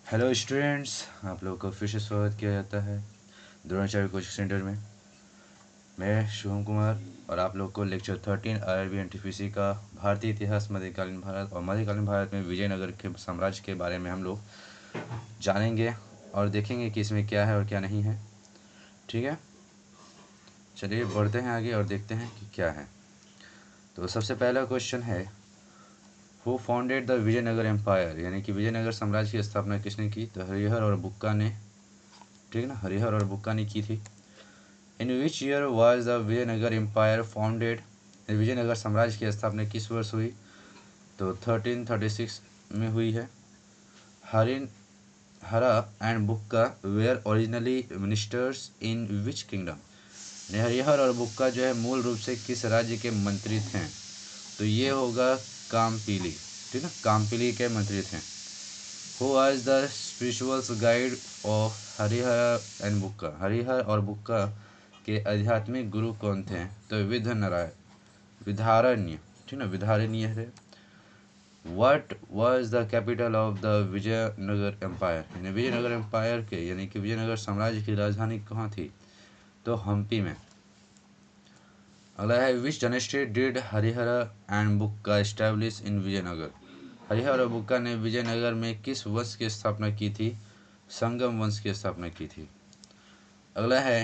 Hello students, आप लोगों को फिर से स्वागत किया जाता है द्रोणाचार्य कोचिंग सेंटर में। मैं शुभम कुमार और आप लोग को लेक्चर 13 आरआरबी एनटीपीसी का भारतीय इतिहास, मध्यकालीन भारत और मध्यकालीन भारत में विजयनगर के साम्राज्य के बारे में हम लोग जानेंगे और देखेंगे कि इसमें क्या है और क्या नहीं है। ठीक है, चलिए बढ़ते हैं आगे और देखते हैं कि क्या है। तो सबसे पहला क्वेश्चन है, who founded the Vijayanagar empire, यानी कि विजयनगर साम्राज्य की स्थापना किसने की? तो हरिहर और बुक्का ने। ठीक है ना, हरिहर और बुक्का ने की थी। In which year was the Vijayanagar empire founded, Vijayanagar साम्राज्य की स्थापना किस वर्ष हुई? तो 1336 में हुई है। Hara and Bukka were originally ministers in which kingdom, Harihara और बुक्का जो है मूल रूप से किस राज्य के मंत्री थे? तो ये होगा कामपीली। ठीक है, कामपीली के मंत्री थे। Who was the spiritual guide of Harihara and Bukka, Harihara और बुक्का के आध्यात्मिक गुरु कौन थे? तो विधारण्य। ठीक ना, विधारण्य थे। What was the capital of the Vijayanagar empire, यानी विजयनगर एम्पायर के यानी कि विजयनगर साम्राज्य की राजधानी कहाँ थी? तो हम्पी में। अगला है, which dynasty did Harihara and Bukka establish in Vijayanagara, Harihara और बुक्का ने विजयनगर में किस वंश की स्थापना की थी? संगम वंश की स्थापना की थी। अगला है,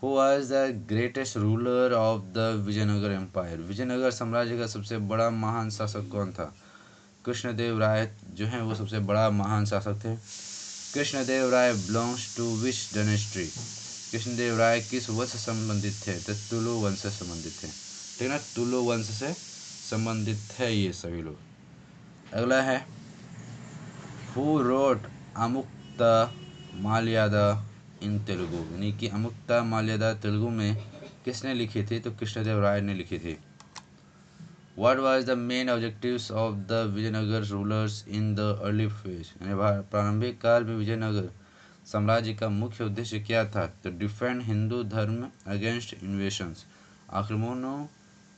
who was the greatest ruler of the Vijayanagar empire, Vijayanagar साम्राज्य का सबसे बड़ा महान शासक कौन था? कृष्णदेव राय जो है वो सबसे बड़ा महान शासक थे। Krishnadeva Raya belongs to which dynasty, Krishnadeva Raya किस वंश से संबंधित थे? तो तुलु वंश से संबंधित थे। ठीक है ना, तुलु वंश से संबंधित थे ये सभी लोग। अगला है, हु रोट अमुक्ता माल्यादा इन तेलुगु, यानी कि अमुक्ता माल्यादा तेलुगु में किसने लिखी थी? तो कृष्णदेव राय ने लिखी थी। What was the main objectives of the Vijayanagara rulers in the early phase, यानी प्रारंभिक काल में विजयनगर साम्राज्य का मुख्य उद्देश्य क्या था? तो डिफेंड हिंदू धर्म अगेंस्ट इन्वेशंस, आक्रमणों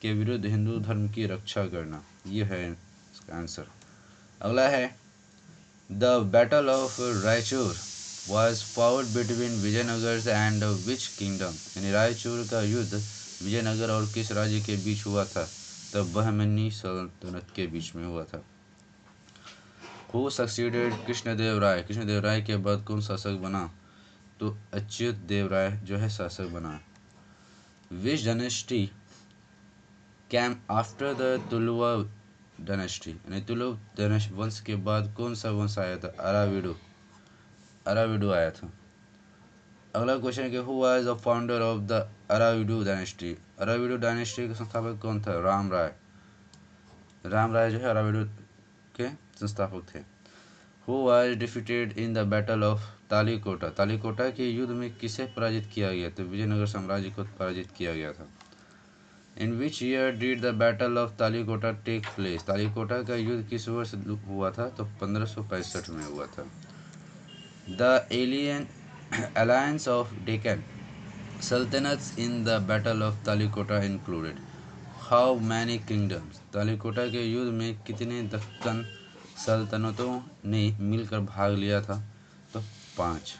के विरुद्ध हिंदू धर्म की रक्षा करना। ये है इसका आंसर। अगला है, the battle of Raichur was fought between Vijayanagara and which kingdom, यानी रायचूर का युद्ध विजयनगर और किस राज्य के बीच हुआ था? तब बहमनी सल्तनत के बीच में हुआ था। हु सक्सीडेड कृष्णदेव राय, कृष्णदेव राय के बाद कौन शासक बना? तो अच्युत देव राय जो है शासक बना। Which dynasty came after the Tuluva dynasty, यानी तुलु वंश के बाद कौन सा वंश आया था? अराविडु, अराविडु आया था। अगला क्वेश्चन है कि who was the founder of the Aravidu dynasty, Aravidu dynasty का संस्थापक कौन था? राम राय, राम राय जो है अराविडु के संस्थापक थे। Who was defeated in the battle of Talikota, Talikota के युद्ध में किसे पराजित किया गया? तो विजयनगर साम्राज्य को पराजित किया गया था। In which year did the battle of Talikota take place, Talikota का युद्ध किस वर्ष हुआ था? तो 1565 में हुआ था। The alien alliance of Deccan sultanates in the battle of Talikota included how many kingdoms, Talikota के युद्ध में कितने दक्कन सल्तनतों ने मिलकर भाग लिया था? तो 5।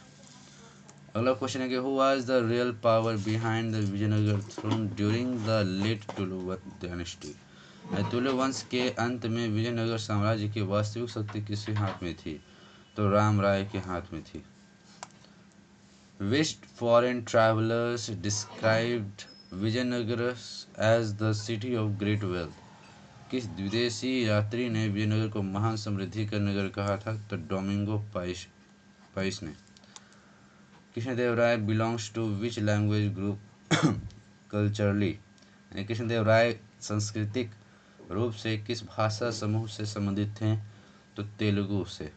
अगला क्वेश्चन है कि who was the real power behind the Vijayanagara throne during the late Tulu dynasty, Tulu वंश के अंत में विजयनगर साम्राज्य की वास्तविक शक्ति किसके हाथ में थी? तो राम राय के हाथ में थी। Which foreign travelers described Vijayanagar as the city of great wealth, किस विदेशी यात्री ने विजयनगर को महान समृद्धि का नगर कहा था? तो डोमिंगो पाइस ने। Krishnadeva Raya belongs to which language group culturally, Krishnadeva Raya सांस्कृतिक रूप से किस भाषा समूह से संबंधित थे? तो तेलुगु से।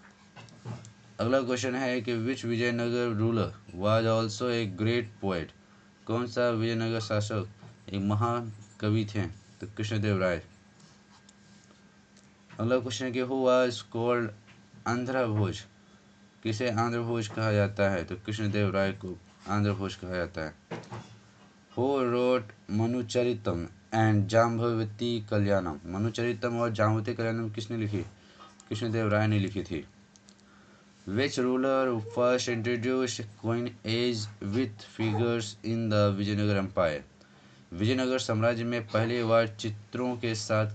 अगला क्वेश्चन है कि which Vijayanagar ruler was also a great poet, कौन सा विजयनगर शासक एक महान कवि थे? तो कृष्णदेव राय। अगला क्वेश्चन है कि हु वाज कॉल्ड आंध्र भोज, किसे आंध्र भोज कहा जाता है? तो कृष्णदेव राय को आंध्र भोज कहा जाता है। हु रोट मनुचरितम एंड जाम्बवती कल्याणम, मनुचरितम और जाम्बवती कल्याणम किसने लिखी? कृष्णदेव राय ने लिखी थी। Which ruler first introduced coinage with figures in the Vijayanagar empire? Vijayanagar साम्राज्य में पहली बार चित्रों के साथ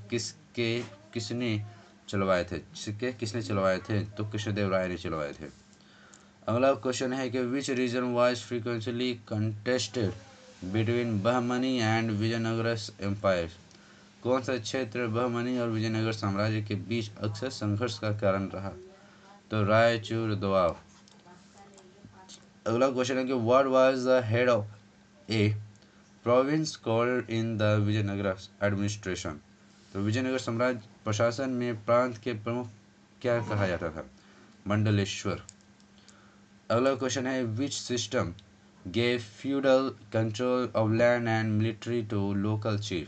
किसने चलवाए थे? सिक्के किसने चलवाए थे? तो कृष्णदेव राय ने चलवाए थे। अगला क्वेश्चन है कि which region was frequently contested between Bahmani and Vijayanagara empire? कौन सा क्षेत्र बहमनी और विजयनगर साम्राज्य के बीच अक्सर संघर्ष का कारण रहा? तो रायचूर दोआब। अगला क्वेश्चन है कि what was the head of a province called in the Vijayanagara administration? तो विजयनगर साम्राज्य प्रशासन में प्रांत के प्रमुख क्या कहा जाता था? मंडलेश्वर। अगला क्वेश्चन है which system gave feudal control of land and military to local chief?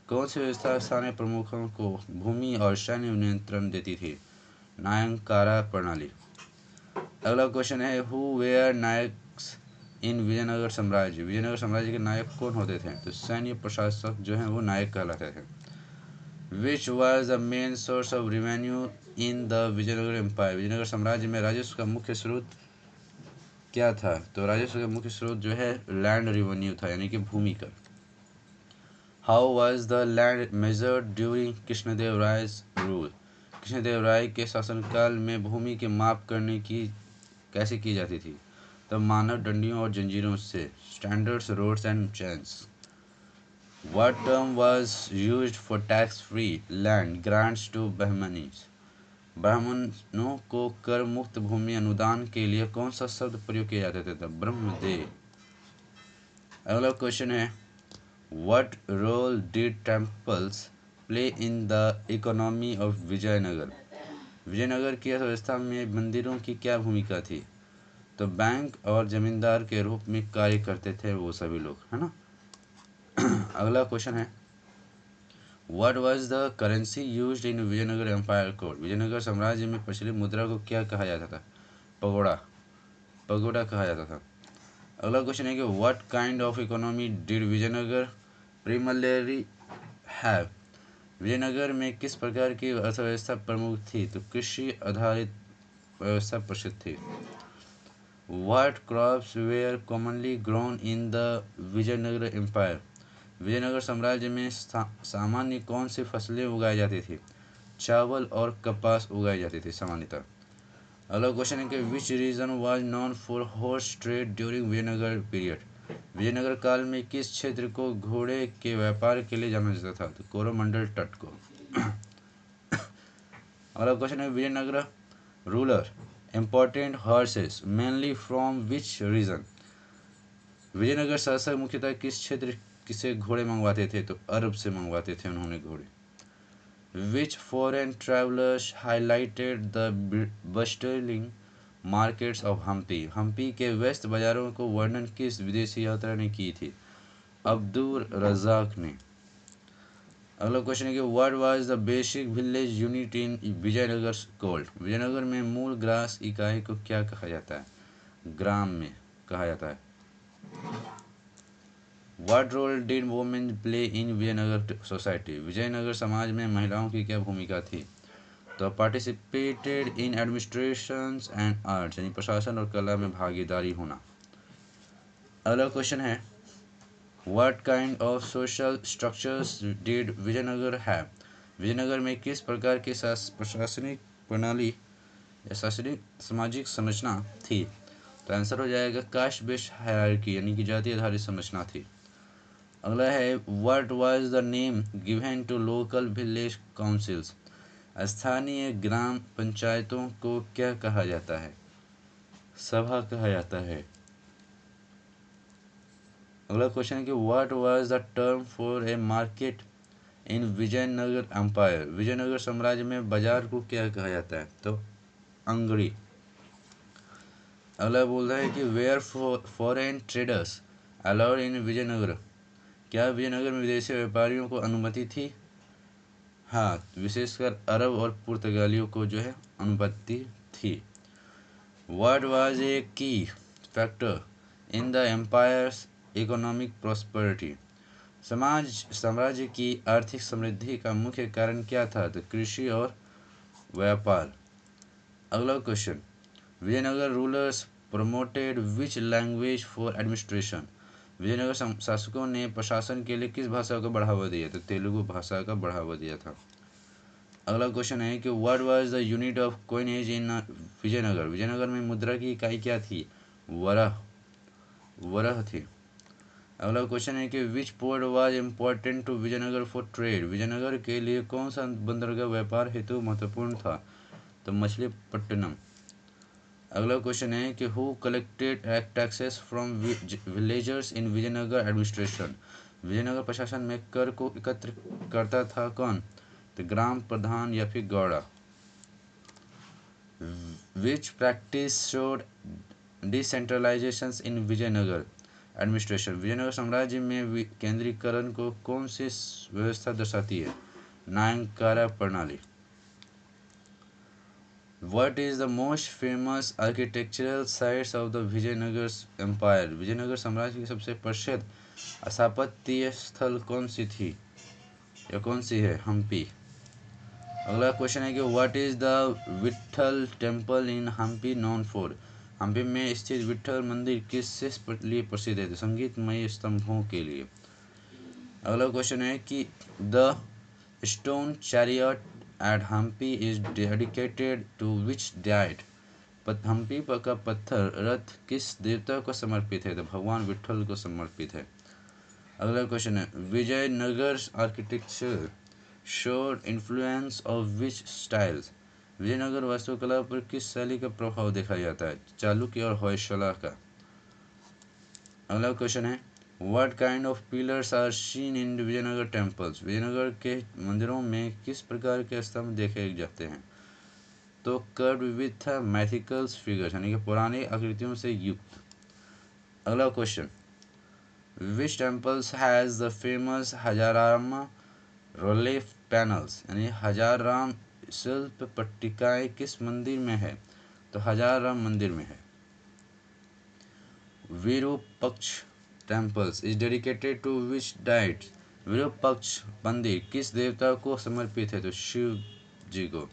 कौन सी व्यवस्था स्थानीय प्रमुखों को भूमि और सैन्य नियंत्रण देती थी? नायंकारा प्रणाली। अगला क्वेश्चन है हु वेयर नायक्स इन विजयनगर साम्राज्य? विजयनगर साम्राज्य के नायक कौन होते थे? तो सैन्य प्रशासक जो हैं वो नायक कहलाते थे। Which was the main source of revenue in the Vijayanagar empire? Vijayanagar साम्राज्य में राजस्व का मुख्य स्रोत क्या था? तो राजस्व का मुख्य स्रोत जो है लैंड रेवेन्यू था, यानी कि भूमि कर। How was the land measured during Krishnadeva Raya's rule? Krishnadeva Raya के शासनकाल में भूमि के माप करने की कैसे की जाती थी? तो मानव डंडियों और जंजीरों से। Standards rods and chains. What term was used for tax-free land grants to Brahmanis? ब्राह्मणों को कर मुक्त भूमि अनुदान के लिए कौन सा शब्द प्रयोग किया जाता था? ब्रह्मदेव। अगला क्वेश्चन है What role did temples play in the economy of Vijayanagar? Vijayanagar की अर्थव्यवस्था में मंदिरों की क्या भूमिका थी? तो बैंक और जमींदार के रूप में कार्य करते थे वो सभी लोग, है ना। अगला क्वेश्चन है What was the currency used in Vijayanagara empire called? Vijayanagara साम्राज्य में प्रचलित मुद्रा को क्या कहा जाता था? पगोड़ा। पगोड़ा कहा जाता था। अगला क्वेश्चन है कि What kind of economy did Vijayanagar primarily have? Vijayanagar में किस प्रकार की अर्थव्यवस्था प्रमुख थी? तो कृषि आधारित व्यवस्था प्रसिद्ध थी। What crops were commonly grown in the Vijayanagara empire? Vijayanagar साम्राज्य में सामान्य कौन सी फसलें उगाई जाती थी? चावल और कपास उगाई जाती थी सामान्यतः। अगला क्वेश्चन है कि which region was known for horse trade during Vijayanagara period? Vijayanagara काल में किस क्षेत्र को घोड़े के व्यापार के लिए जाना जाता था? तो कोरोमंडल तट को। अगला क्वेश्चन है Vijayanagara ruler important horses mainly from which region? Vijayanagara शासक मुख्यतः किस क्षेत्र से घोड़े मंगवाते थे? तो अरब से मंगवाते थे उन्होंने घोड़े। Which foreign travellers highlighted the bustling markets of Hampi? Hampi के व्यस्त बाजारों को वर्णन किस विदेशी यात्रा ने की थी? अब्दुल रज़ाक ने। अगला क्वेश्चन है कि what was the basic village unit in Vijayanagara called? Vijayanagara में मूल ग्रास इकाई को क्या कहा जाता है? ग्राम में कहा जाता है। What role did women play in Vijayanagara society? Vijayanagara समाज में महिलाओं की क्या भूमिका थी? तो participated in administrations and arts, यानी प्रशासन और कला में भागीदारी होना। अगला क्वेश्चन है what kind of social structures did Vijayanagara have? Vijayanagara में किस प्रकार की प्रशासनिक प्रणाली या शासनिक सामाजिक संरचना थी? तो आंसर हो जाएगा कास्ट बेस्ड हायरार्की, यानी कि जाति आधारित संरचना थी। अगला है what was the name given to local village councils? स्थानीय ग्राम पंचायतों को क्या कहा जाता है? सभा कहा जाता है। अगला क्वेश्चन है कि what was the term for a market in Vijayanagara empire? Vijayanagar साम्राज्य में बाजार को क्या कहा जाता है? तो अंगड़ी। अगला बोल रहा है कि were foreign traders allowed in Vijayanagara? क्या विजयनगर में विदेशी व्यापारियों को अनुमति थी? हाँ, विशेषकर अरब और पुर्तगालियों को जो है अनुमति थी। What was a key factor in the empire's economic prosperity? साम्राज्य की आर्थिक समृद्धि का मुख्य कारण क्या था? तो कृषि और व्यापार। अगला question Vijayanagara rulers promoted which language for administration. Vijayanagara शासकों ने प्रशासन के लिए किस भाषा को बढ़ावा दिया? तो तेलुगु भाषा का बढ़ावा दिया था। अगला क्वेश्चन है कि what was the unit of coinage in Vijayanagar. Vijayanagar में मुद्रा की इकाई क्या थी? वरह थी। अगला क्वेश्चन है कि which port was important to Vijayanagara for trade. Vijayanagara के लिए कौन सा बंदरगाह व्यापार हेतु महत्वपूर्ण था? तो मछलीपट्टनम। अगला क्वेश्चन है कि who collected taxes from villagers in Vijayanagara administration. Vijayanagara प्रशासन में कर को एकत्र करता था कौन? तो ग्राम प्रधान या फिर गौड़ा। विच प्रैक्टिस शोड डिसेंट्रलाइजेशन इन विजयनगर एडमिनिस्ट्रेशन। विजयनगर साम्राज्य में केंद्रीकरण को कौन सी व्यवस्था दर्शाती है? नायंकारा प्रणाली। What is the most famous architectural sites of the Vijayanagara empire. Vijayanagar साम्राज्य की सबसे प्रसिद्ध स्थापत्य स्थल कौन सी थी या कौन सी है? हम्पी। अगला क्वेश्चन है कि what is the Vitthala temple in Hampi known for. Hampi में स्थित विट्ठल मंदिर किससे लिए प्रसिद्ध है? संगीतमय स्तंभों के लिए। अगला क्वेश्चन है कि the stone chariot at Hampi is dedicated to which deity. Hampi का पत्थर रथ किस देवता को समर्पित है? तो भगवान विट्ठल को समर्पित है। अगला क्वेश्चन है Vijayanagara architecture showed influence of which styles. Vijayanagara वास्तुकला पर किस शैली का प्रभाव देखा जाता है? चालुक्य और होयसला का। अगला क्वेश्चन है what kind of pillars are seen in Vijayanagara temples. Vijayanagara के मंदिरों में किस प्रकार के स्तंभ देखे जाते हैं? तो कर्व विथ मैथिकल फिगर्स यानी कि पुरानी आकृतियों से युक्त। अगला question which temples has the famous Hazarama relief panels यानी हजाराम शिल्प पट्टिकाएं किस मंदिर में है? तो हजाराम मंदिर में है। Virupaksha temples is dedicated to which deity. Virupaksha मंदिर किस देवता को समर्पित है? तो शिव जी को।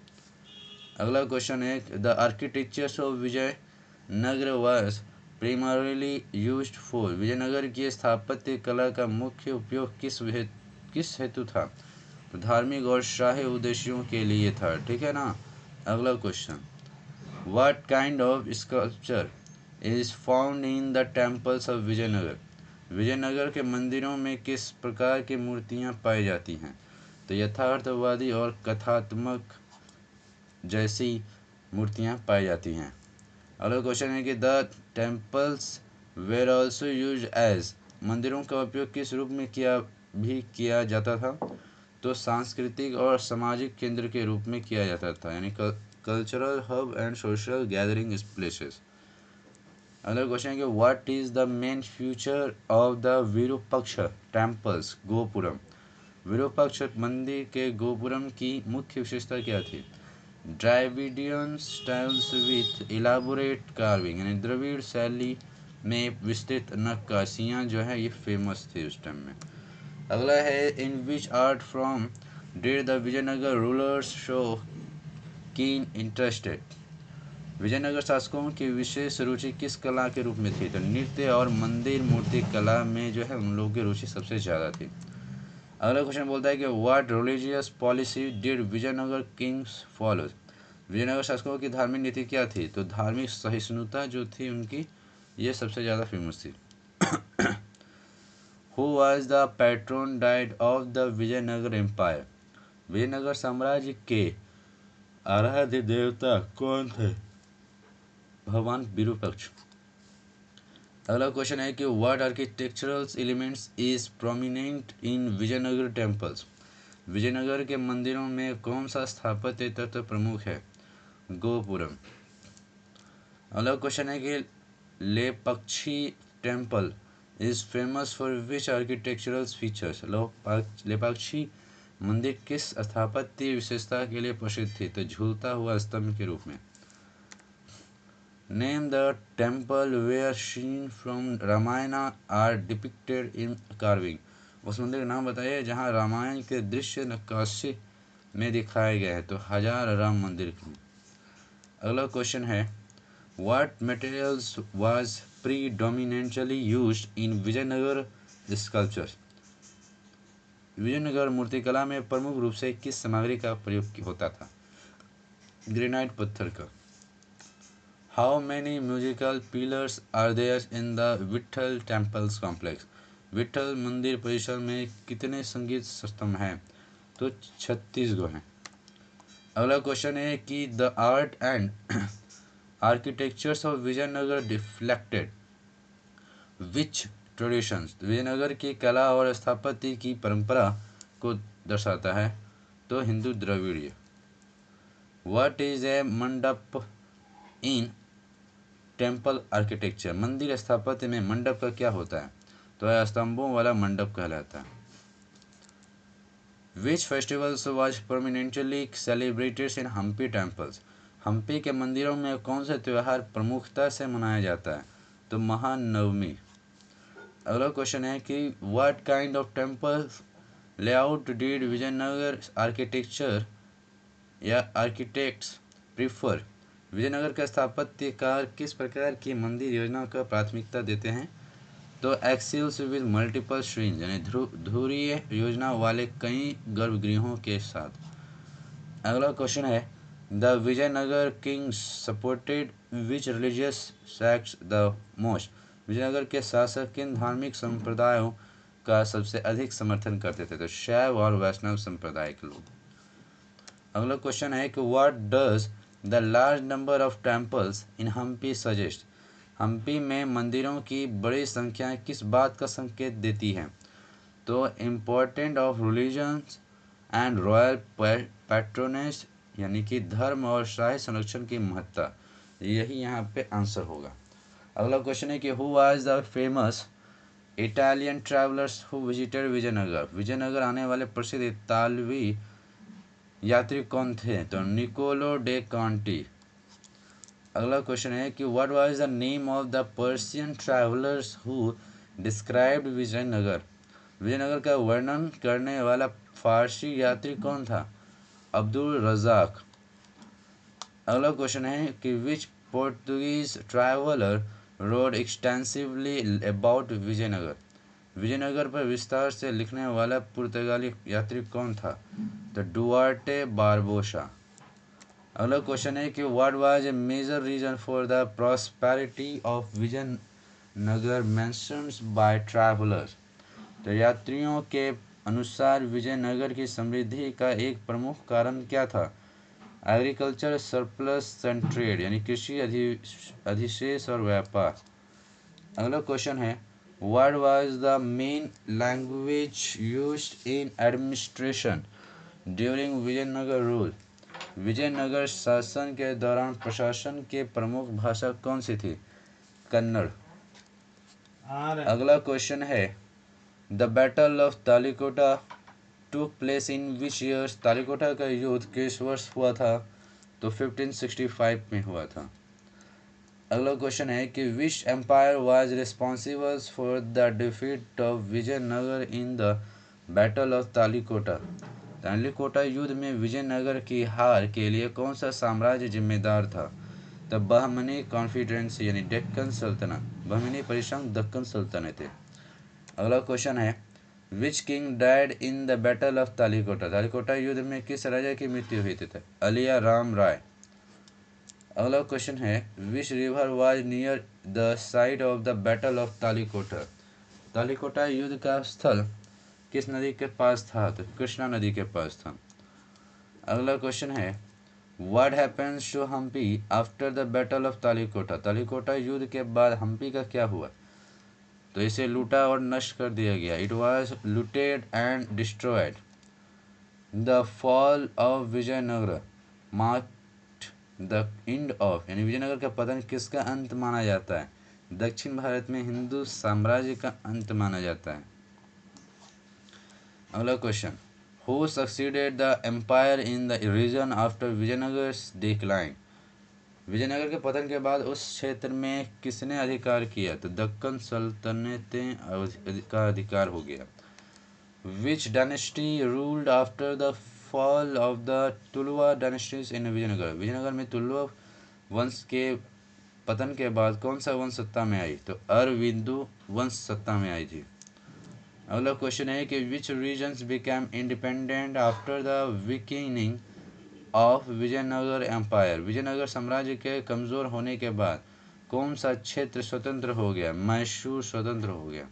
अगला क्वेश्चन है the architectures of Vijayanagara was primarily used for. Vijayanagara की स्थापत्य कला का मुख्य उपयोग किस हेतु था? तो धार्मिक और शाही उद्देश्यों के लिए था। ठीक है ना। अगला question what kind of sculpture is found in the temples of Vijayanagar. Vijayanagar के मंदिरों में किस प्रकार की मूर्तियां पाई जाती हैं? तो यथार्थवादी और कथात्मक जैसी मूर्तियां पाई जाती हैं। अगला क्वेश्चन है कि the temples were also use as. मंदिरों का उपयोग किस रूप में किया जाता था? तो सांस्कृतिक और सामाजिक केंद्र के रूप में किया जाता था यानी cultural hub and social gathering places. अगला क्वेश्चन है कि what is the main feature of the Virupaksha temples gopuram. Virupaksha मंदिर के गोपुरम की मुख्य विशेषता क्या थी? Dravidian styles with elaborate carving यानी द्रविड़ शैली में विस्तृत नक्काशियाँ जो है ये फेमस थी उस टाइम में। अगला है in which art from did the Vijayanagar rulers show keen interested. Vijayanagar शासकों की विशेष रुचि किस कला के रूप में थी? तो नृत्य और मंदिर मूर्ति कला में जो है उन लोगों की रुचि सबसे ज़्यादा थी। अगला क्वेश्चन बोलता है कि what religious policy did Vijayanagara kings follow. Vijayanagara शासकों की धार्मिक नीति क्या थी? तो धार्मिक सहिष्णुता जो थी उनकी ये सबसे ज़्यादा फेमस थी। Who was the patron deity of the Vijayanagar empire. Vijayanagar साम्राज्य के आराध्य देवता कौन थे? भगवान विरूपक्ष। अगला क्वेश्चन है कि what architectural elements is prominent in Vijayanagara temples. Vijayanagara के मंदिरों में कौन सा स्थापत्य तत्व प्रमुख है? गोपुरम। अगला क्वेश्चन है कि Lepakshi temple is famous for which architectural features. Lepakshi मंदिर किस स्थापत्य विशेषता के लिए प्रसिद्ध थी? तो झूलता हुआ स्तंभ के रूप में। Name the temple where scene from Ramayana are depicted in carving. उस मंदिर का नाम बताइए जहाँ रामायण के दृश्य नक्काशी में दिखाए गए हैं। तो हजार राम मंदिर। अगला क्वेश्चन है What materials was predominantly used in Vijayanagar sculptures? Vijayanagar मूर्तिकला में प्रमुख रूप से किस सामग्री का प्रयोग होता था? ग्रेनाइट पत्थर का। How many musical pillars are there in the Vitthala temples complex? Vitthala मंदिर परिसर में कितने संगीत स्तंभ हैं? तो 36 गो हैं। अगला क्वेश्चन है कि the art and architectures of Vijayanagara deflected which traditions? Vijayanagara की कला और स्थापत्य की परंपरा को दर्शाता है। तो हिंदू द्रविड़ीय। व्हाट इज ए मंडप इन टेम्पल आर्किटेक्चर? मंदिर स्थापत्य में मंडप का क्या होता है? तो स्तंभों वाला मंडप कहलाता है। Which festivals was permanently celebrated in Hampi temples? Hampi के मंदिरों में कौन सा त्यौहार प्रमुखता से मनाया जाता है? तो महानवमी। अगला क्वेश्चन है कि what kind of temple layout did Vijayanagara architecture या आर्किटेक्ट्स प्रीफर? विजयनगर के स्थापत्यकार किस प्रकार की मंदिर योजना को प्राथमिकता देते हैं? तो एक्सिल्स विद मल्टीपल स्ट्रीम्स यानी ध्रुवीय योजना वाले कई गर्भगृहों के साथ। अगला क्वेश्चन है the Vijayanagara kings supported which religious sects the most? Vijayanagara के शासक किन धार्मिक संप्रदायों का सबसे अधिक समर्थन करते थे? तो शैव और वैष्णव संप्रदाय के लोग। अगला क्वेश्चन है कि what does the large number of temples in Hampi suggest? Hampi में मंदिरों की बड़ी संख्या किस बात का संकेत देती है? तो important of religions and royal patronage यानी कि धर्म और शाही संरक्षण की महत्ता। यही यहाँ पे आंसर होगा। अगला क्वेश्चन है कि who was the famous Italian travellers who visited Vijayanagara? Vijayanagara आने वाले प्रसिद्ध इतालवी यात्री कौन थे? तो निकोलो डे कांटी। अगला क्वेश्चन है कि what was the name of the Persian travellers who described Vijayanagara? Vijayanagara का वर्णन करने वाला फारसी यात्री कौन था? अब्दुल रज़ाक। अगला क्वेश्चन है कि which Portuguese traveller wrote extensively about Vijayanagar? Vijayanagar पर विस्तार से लिखने वाला पुर्तगाली यात्री कौन था? तो डुआर्टे बारबोसा। अगला क्वेश्चन है कि what was a major reason for the prosperity of Vijayanagara mentioned by travellers? तो यात्रियों के अनुसार विजयनगर की समृद्धि का एक प्रमुख कारण क्या था? एग्रीकल्चर सरप्लस एंड ट्रेड यानी कृषि अधिशेष और व्यापार। अगला क्वेश्चन है what was the main language used in administration during Vijayanagara rule? Vijayanagara शासन के दौरान प्रशासन के प्रमुख भाषा कौन सी थी? कन्नड़। अगला क्वेश्चन है the battle of Talikota took place in which years? Talikota का युद्ध किस वर्ष हुआ था? तो 1565 में हुआ था। अगला क्वेश्चन है कि which empire was responsible for the defeat of Vijayanagar in the battle of Talikota? Talikota युद्ध में विजयनगर की हार के लिए कौन सा साम्राज्य जिम्मेदार था? तब बहमनी कॉन्फिडेंसी यानी डेक्कन सल्तनत, बहमनी परिसंघ दक्कन सल्तनत थे। अगला क्वेश्चन है which king died in the battle of Talikota? Talikota युद्ध में किस राजा की मृत्यु हुई थी? अलिया राम राय। अगला क्वेश्चन है which river was near the site of the battle of Talikota? Talikota युद्ध का स्थल किस नदी के पास था? तो कृष्णा नदी के पास था। अगला क्वेश्चन है what happens to Hampi after the battle of Talikota? Talikota युद्ध के बाद हम्पी का क्या हुआ? तो इसे लूटा और नष्ट कर दिया गया। It was looted and destroyed. The fall of Vijayanagara marked the end of यानी विजयनगर का पतन किसका अंत माना जाता है? दक्षिण भारत में हिंदू साम्राज्य का अंत माना जाता है। अगला question who succeeded the empire in the region after Vijayanagar's decline? Vijayanagar के पतन के बाद उस क्षेत्र में किसने अधिकार किया? तो दक्कन सल्तनतें का अधिकार हो गया। Which dynasty ruled after the fall of the Tuluva dynasties in Vijayanagar? Vijayanagar में तुलुवा वंश के पतन के बाद कौन सा वंश सत्ता में आई? तो अरविंदु वंश सत्ता में आई थी। अगला क्वेश्चन है कि which regions became independent after the weakening of Vijayanagar empire? Vijayanagar साम्राज्य के कमज़ोर होने के बाद कौन सा क्षेत्र स्वतंत्र हो गया? मैसूर स्वतंत्र हो गया।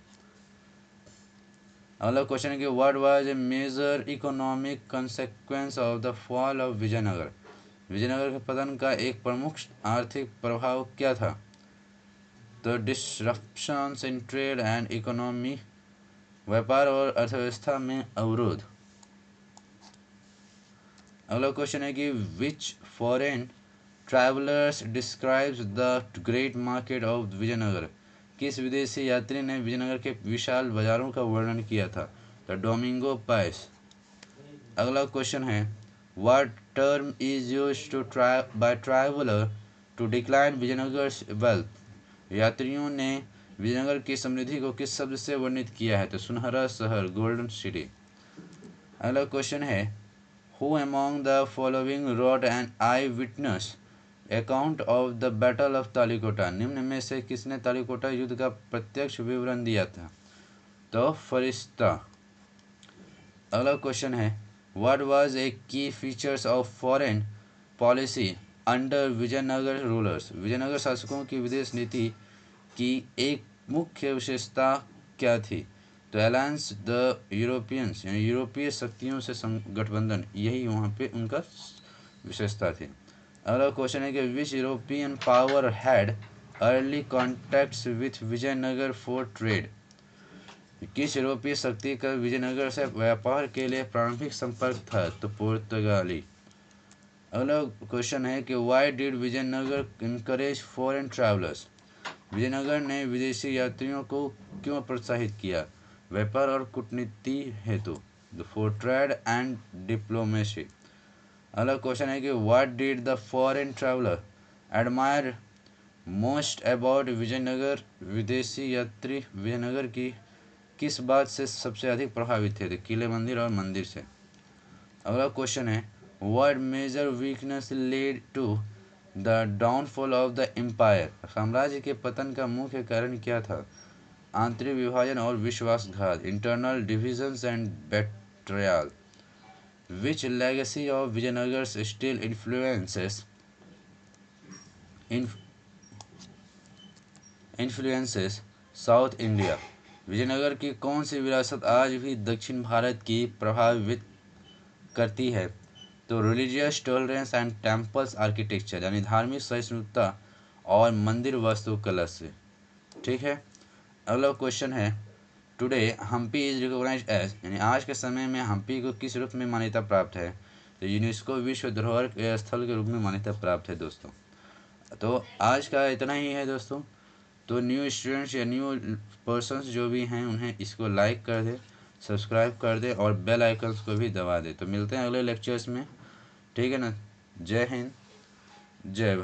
अगला क्वेश्चन है कि what was a major economic consequence of the fall of Vijayanagar? Vijayanagar के पतन का एक प्रमुख आर्थिक प्रभाव क्या था? तो disruptions in trade and economy, व्यापार और अर्थव्यवस्था में अवरोध। अगला क्वेश्चन है कि which foreign travellers describes the great market of Vijayanagar? किस विदेशी यात्री ने विजयनगर के विशाल बाजारों का वर्णन किया था? The Domingo Paes. अगला क्वेश्चन है what term is used to by traveller to decline Vijayanagara wealth? यात्रियों ने विजयनगर की समृद्धि को किस शब्द से वर्णित किया है? तो सुनहरा शहर, गोल्डन सिटी। अगला क्वेश्चन है who among the following wrote an I witness account of the battle of Talikota? निम्न में से किसने तालिकोटा युद्ध का प्रत्यक्ष विवरण दिया था? तो फरिश्ता। अगला क्वेश्चन है what was a key features of foreign policy under Vijayanagara rulers? Vijayanagara शासकों की विदेश नीति की एक मुख्य विशेषता क्या थी? तो अलायंस द यूरोपियंस, यानी यूरोपीय शक्तियों से गठबंधन, यही वहाँ पे उनका विशेषता थी। अगला क्वेश्चन है कि which European power had early contacts with Vijayanagar for trade? किस यूरोपीय शक्ति का विजयनगर से व्यापार के लिए प्रारंभिक संपर्क था? तो पुर्तगाली। अगला क्वेश्चन है कि why did Vijayanagara encourage foreign travellers? Vijayanagara ने विदेशी यात्रियों को क्यों प्रोत्साहित किया? व्यापार और कूटनीति हेतु, फॉर ट्रेड एंड डिप्लोमेसी। अगला क्वेश्चन है कि what did the foreign traveller admire most about Vijayanagar? विदेशी यात्री विजयनगर की किस बात से सबसे अधिक प्रभावित थे? किले, मंदिर और मंदिर से। अगला क्वेश्चन है what major weakness led to the downfall of the empire? साम्राज्य के पतन का मुख्य कारण क्या था? आंतरिक विभाजन और विश्वासघात, internal divisions and betrayal. Which legacy of Vijayanagar still influences South India? Vijayanagar की कौन सी विरासत आज भी दक्षिण भारत की प्रभावित करती है? तो religious tolerance and temples architecture, यानी धार्मिक सहिष्णुता और मंदिर वास्तुकला से। ठीक है। अगला क्वेश्चन है today Hampi is recognised as, यानी आज के समय में हम्पी को किस रूप में मान्यता प्राप्त है? तो यूनेस्को विश्व धरोहर स्थल के रूप में मान्यता प्राप्त है दोस्तों। तो आज का इतना ही है दोस्तों। तो न्यू स्टूडेंट्स या न्यू पर्सन्स जो भी हैं उन्हें इसको लाइक कर दे, सब्सक्राइब कर दे और बेल आइकन्स को भी दबा दे। तो मिलते हैं अगले लेक्चर्स में, ठीक है ना। जय हिंद, जय भारत।